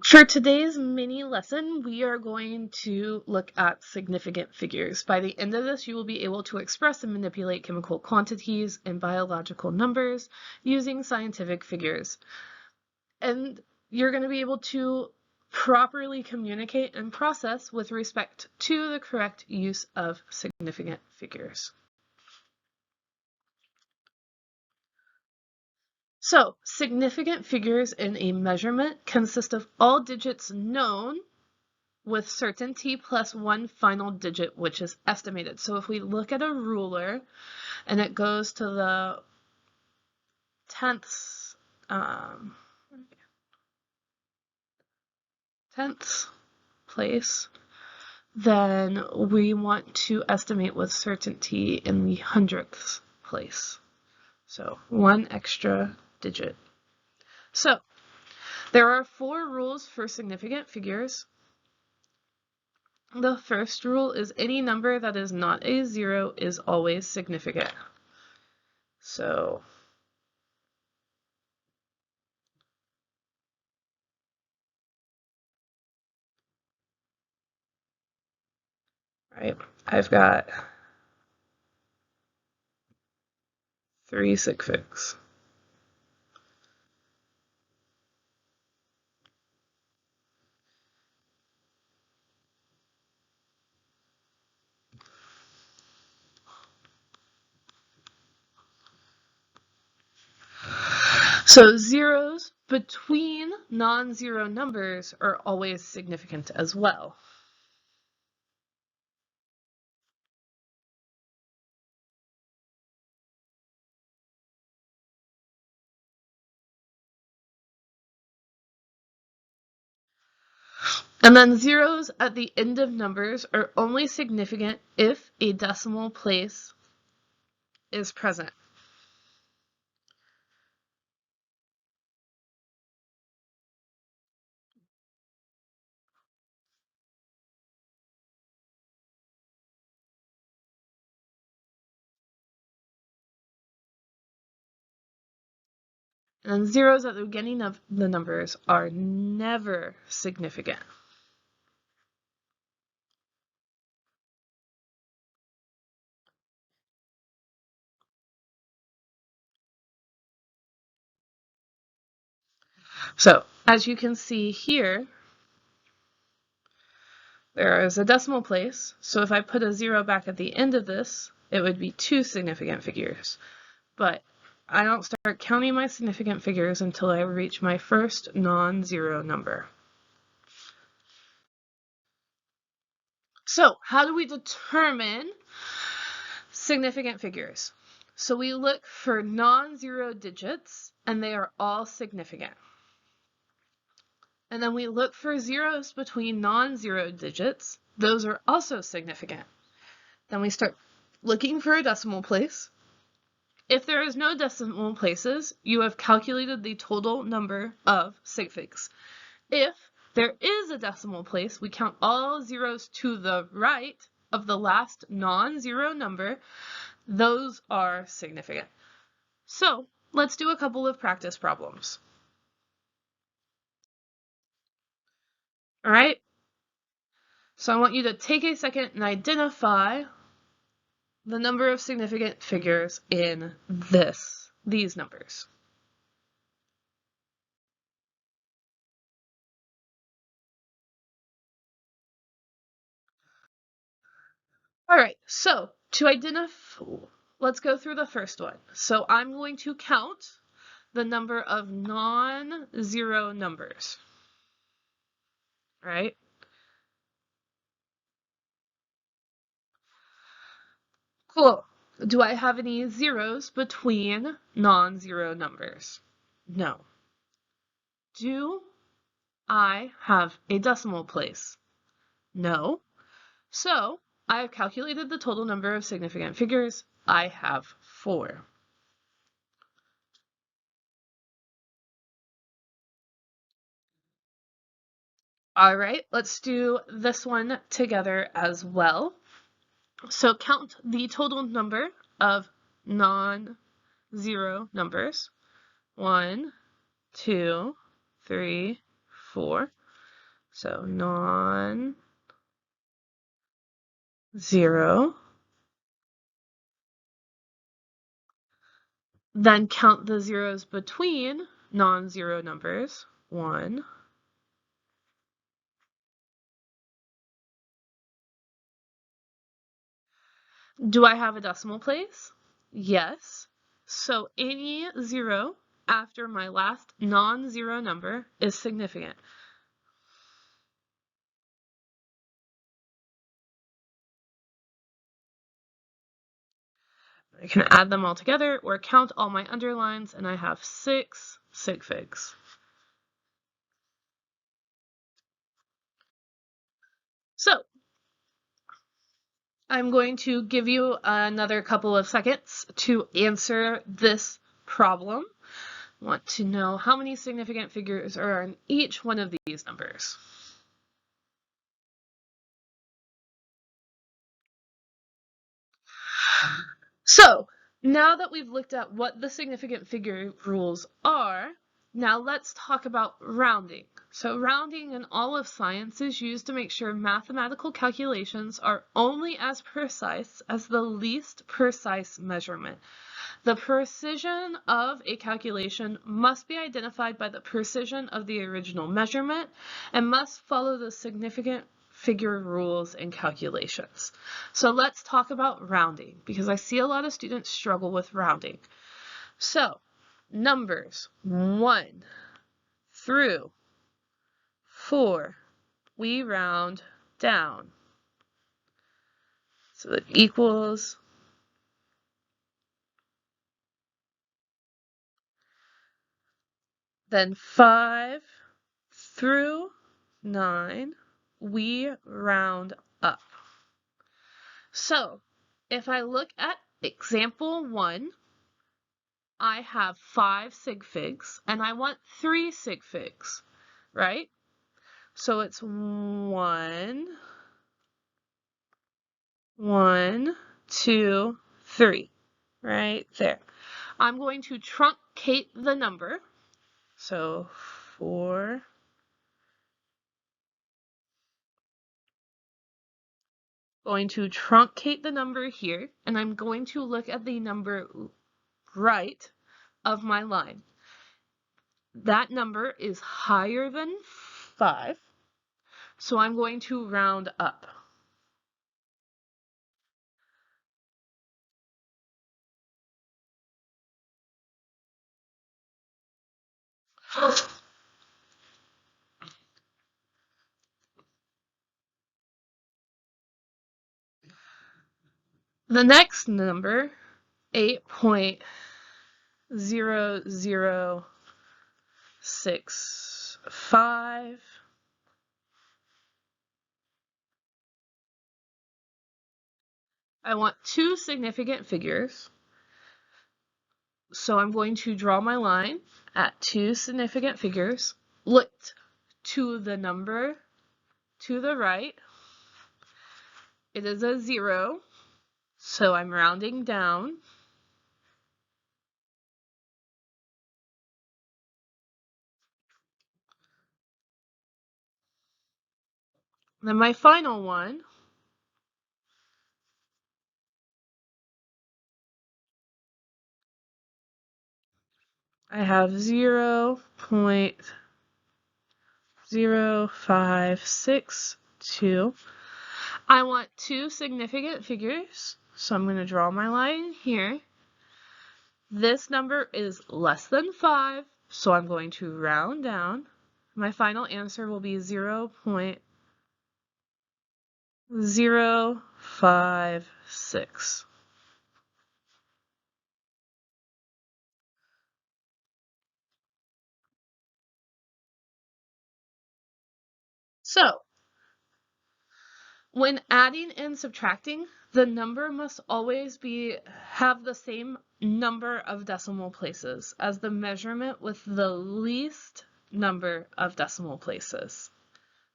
For today's mini lesson, we are going to look at significant figures. By the end of this, you will be able to express and manipulate chemical quantities and biological numbers using scientific figures. And you're going to be able to properly communicate and process with respect to the correct use of significant figures. So, significant figures in a measurement consist of all digits known with certainty plus one final digit, which is estimated. So if we look at a ruler and it goes to the tenths place, then we want to estimate with certainty in the hundredths place. So one extra digit. So there are 4 rules for significant figures. The first rule is any number that is not a 0 is always significant. So right, I've got 3 sig figs. So zeros between non-zero numbers are always significant as well. And then zeros at the end of numbers are only significant if a decimal place is present. And zeros at the beginning of the numbers are never significant. So, as you can see here, there is a decimal place. So if I put a 0 back at the end of this, it would be 2 significant figures. But I don't start counting my significant figures until I reach my first non-zero number. So how do we determine significant figures? So we look for non-zero digits, and they are all significant. And then we look for zeros between non-zero digits. Those are also significant. Then we start looking for a decimal place. If there is no decimal places, you have calculated the total number of sig figs. If there is a decimal place, we count all zeros to the right of the last non-zero number. Those are significant. So let's do a couple of practice problems. All right. So I want you to take a second and identify the number of significant figures in these numbers. All right, so to identify, let's go through the first one. So I'm going to count the number of non-zero numbers, right? Cool. Do I have any zeros between non-zero numbers? No. Do I have a decimal place? No. So I have calculated the total number of significant figures. I have 4. All right, let's do this one together as well. So count the total number of non-zero numbers. 1, 2, 3, 4. So non-zero. Then count the zeros between non-zero numbers. 1. Do I have a decimal place? Yes. So any zero after my last non-zero number is significant. I can add them all together or count all my underlines, and I have 6 sig figs. So I'm going to give you another couple of seconds to answer this problem. I want to know how many significant figures are in each one of these numbers. So now that we've looked at what the significant figure rules are, now let's talk about rounding. So rounding in all of science is used to make sure mathematical calculations are only as precise as the least precise measurement. The precision of a calculation must be identified by the precision of the original measurement and must follow the significant figure rules and calculations. So let's talk about rounding, because I see a lot of students struggle with rounding. So numbers 1 through 4, we round down. So it equals then 5 through 9, we round up. So if I look at example 1, I have 5 sig figs and I want 3 sig figs, right? So it's 1, 1, 2, 3, right there. I'm going to truncate the number. So 4, going to truncate the number here, and I'm going to look at the number right of my line. That number is higher than 5, so I'm going to round up. The next number, 8.0065, I want 2 significant figures, so I'm going to draw my line at 2 significant figures. Look to the number to the right. It is a 0, so I'm rounding down. Then my final one, I have 0.0562. I want 2 significant figures, so I'm going to draw my line here. This number is less than 5, so I'm going to round down. My final answer will be 0.056. So, when adding and subtracting, the number must always have the same number of decimal places as the measurement with the least number of decimal places.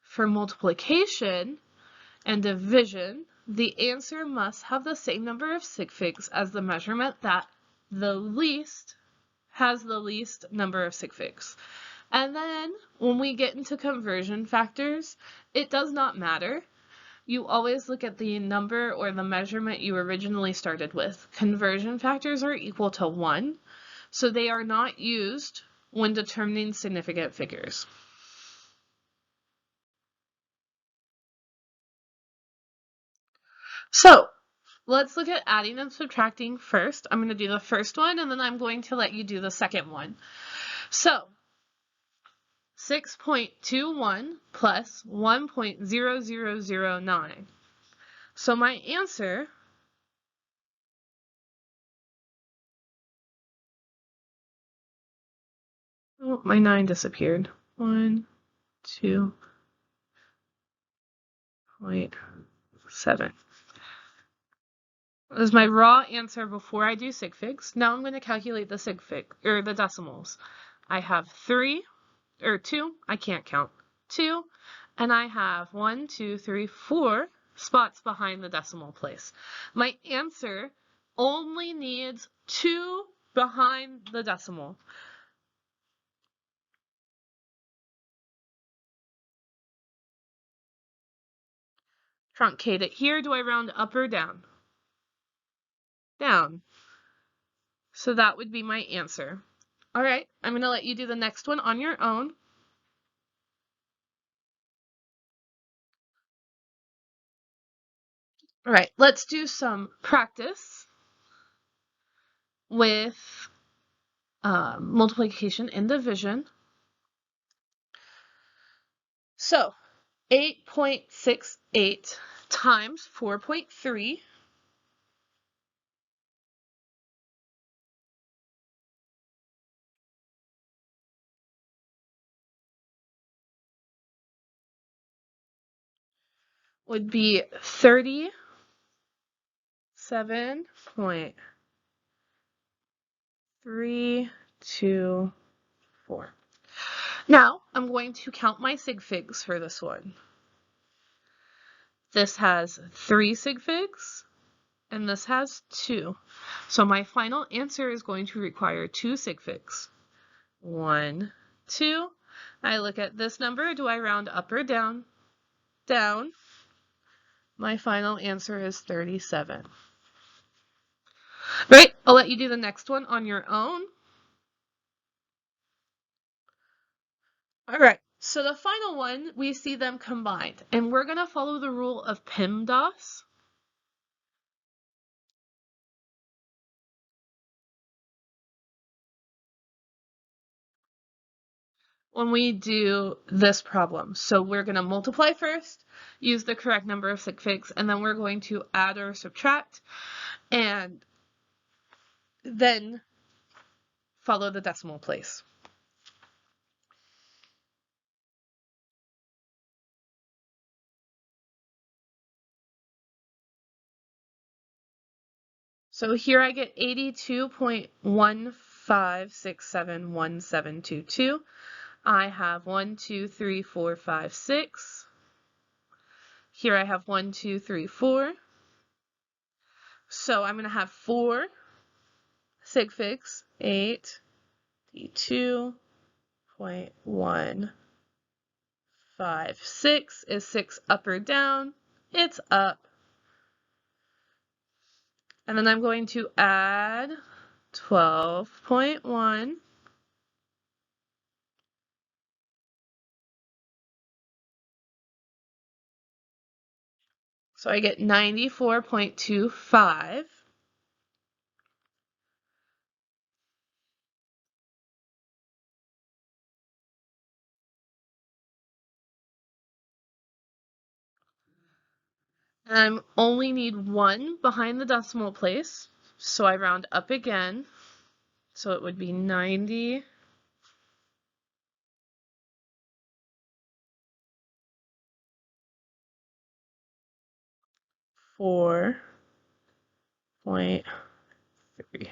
For multiplication and division, the answer must have the same number of sig figs as the measurement that has the least number of sig figs. And then when we get into conversion factors, it does not matter. You always look at the number or the measurement you originally started with. Conversion factors are equal to 1, so they are not used when determining significant figures. So let's look at adding and subtracting first. I'm going to do the first one, and then I'm going to let you do the second one. So 6.21 plus 1.0009. So my answer oh, my 9 disappeared. 1.2.7 is my raw answer before I do sig figs. Now I'm going to calculate the sig fig or the decimals. I have 3 or 2, I can't count. 2, and I have 1, 2, 3, 4 spots behind the decimal place. My answer only needs 2 behind the decimal. Truncate it here. Do I round up or down? Down. So that would be my answer. All right, I'm going to let you do the next one on your own. All right, let's do some practice with multiplication and division. So 8.68 times 4.3 would be 37.324. Now I'm going to count my sig figs for this one. This has 3 sig figs, and this has 2. So my final answer is going to require 2 sig figs. 1, 2. I look at this number. Do I round up or down? Down. My final answer is 37. Right, I'll let you do the next one on your own. All right, so the final one, we see them combined, and we're going to follow the rule of PEMDAS. When we do this problem. So we're going to multiply first, use the correct number of sig figs, and then we're going to add or subtract, and then follow the decimal place. So here I get 82.15671722. I have 1, 2, 3, 4, 5, 6. Here I have 1, 2, 3, 4. So I'm going to have 4 sig figs. 82.156 is 6 up or down. It's up. And then I'm going to add 12.1. So I get 94.25. And I only need 1 behind the decimal place. So I round up again. So it would be 90. 4.3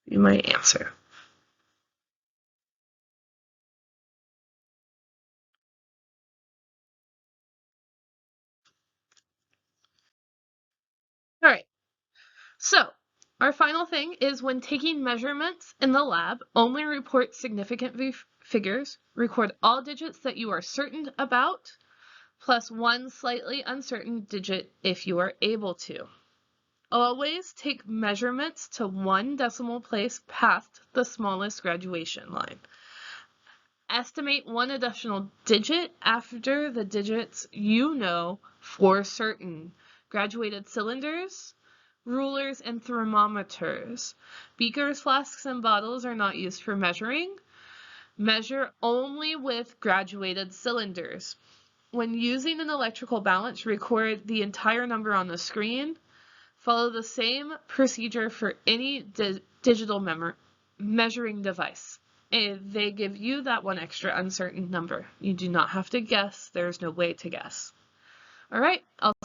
be my answer. All right, so Our final thing is when taking measurements in the lab, only report significant figures, record all digits that you are certain about, plus one slightly uncertain digit if you are able to. Always take measurements to 1 decimal place past the smallest graduation line. Estimate 1 additional digit after the digits you know for certain. Graduated cylinders, rulers, and thermometers. Beakers, flasks, and bottles are not used for measuring. Measure only with graduated cylinders. When using an electrical balance, record the entire number on the screen. Follow the same procedure for any digital measuring device. They give you that one extra uncertain number. You do not have to guess. There's no way to guess. All right, I'll